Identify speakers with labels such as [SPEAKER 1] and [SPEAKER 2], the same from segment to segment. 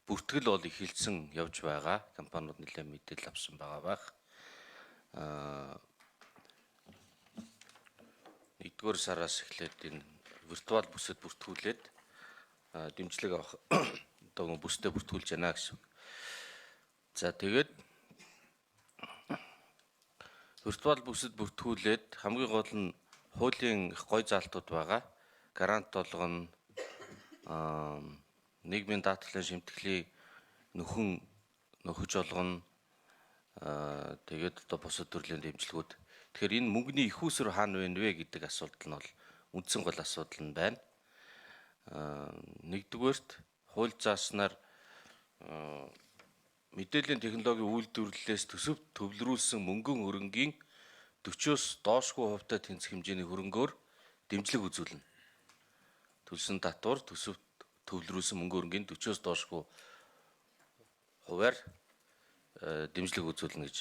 [SPEAKER 1] бүртгэл бол эхэлсэн явж байгаа. Компаниуд нэлээд мэдээлэл авсан байгаа байх. Нэгдүгээр сараас эхлээд энэ виртуал бүсэд бүртгүүлээд дэмжлэг авах одоо бүсдээ бүртгүүлж байна гэсэн. За тэгээд виртуал бүсэд бүртгүүлээд хамгийн гол нь хуулийн их гой заалтууд байгаа. Гарант толгоно, нийгмийн даатгалын шимтгэлийг нөхөж олгоно, тэгээд одоо бусад төрлийн дэмжлэгүүд. Тэгэхээр энэ мөнгөний их усэр хаана байна вэ гэдэг асуудал нь бол үндсэн гол асуудал нь байна. Нэгдүгээрт хууль зааснаар мэдээллийн технологийн үйлдвэрлэлээс төсөвт төвлөрүүлсэн мөнгөн хөрөнгийн 40-оос доошгүй хувьтай тэнцэх хэмжээний хөрөнгөөр дэмжлэг үзүүлнэ. Төлсөн татвар төсөвт төвлөрүүлсэн мөнгөн хөрөнгийн 40-оос доошгүй хувиар дэмжлэг үзүүлнэ гэж.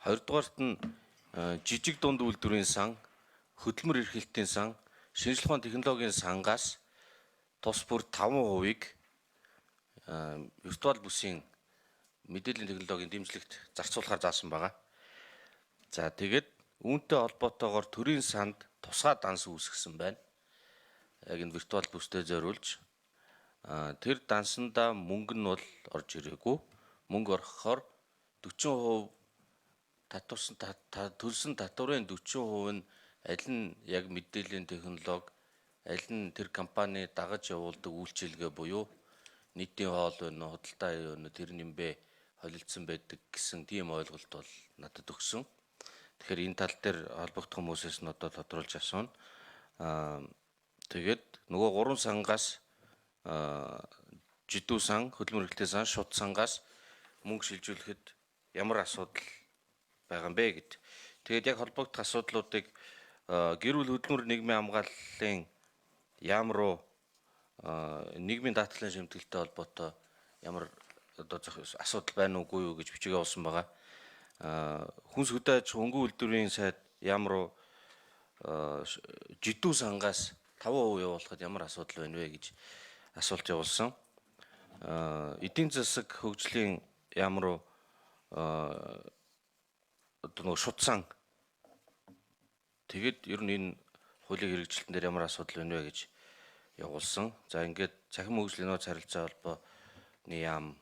[SPEAKER 1] Хоёрдугаарт нь жижиг дунд үйлдвэрийн сан, хөдөлмөр эрхлэлтийн сан, шинжлэх ухааны технологийн сангаас тус бүр 5%-ийг виртуал бүсийн мэдээллийн технологийн дэмжлэгт зарцуулахаар заасан байгаа. За тэгээд үүнтэй холбоотойгоор төрийн санд тусгай данс үүсгэсэн байна. Яг энэ виртуал бүстэй зориулж тэр дансанда мөнгө нь бол орж ирээгүй. Мөнгө орохоор 40% төлсөн татварын 40% нь аль нь яг мэдээллийн технологи, аль нь тэр компани дагаж явуулдаг үйлчилгээ буюу нийтийн хоол байна уу, худалдаа аюу байна уу, тэр нэмбэ холилдсон байдаг гэсэн тийм ойлголт бол надад өгсөн. Тэгэхээр энэ тал дээр холбогдох хүмүүсээс нь одоо тодруулж асууна. Тэгээд нөгөө 3 сангаас жидүү сан, хөдөлмөр эрхлэлтийн сан, шут сангаас мөнгө шилжүүлэхэд ямар асуудал байгаа юм бэ гэд. Тэгээд яг холбогдох асуудлуудыг гэр бүл хөдөлмөр нийгмийн хамгааллын яам руу нийгмийн даатгалын шимтгэлтэй холбоотой ямар одоо асуудал байна уугүй юу гэж бичиг явуулсан байгаа. Хүнс хөдөө аж ахуйн хөнгөн үйлдвэрийн сайд яам руу жидүү сангаас 5% явуулахад ямар асуудал байна вэ гэж асуулт явуулсан. Эдийн засаг хөгжлийн яам руу одоо нөгөө шут сан. Тэгэд ер нь энэ хуулийн хэрэгжилтэн дээр ямар асуудал байна вэ гэж явуулсан. За ингээд цахим хөгжлийн нөөц харилцаа холбооны яам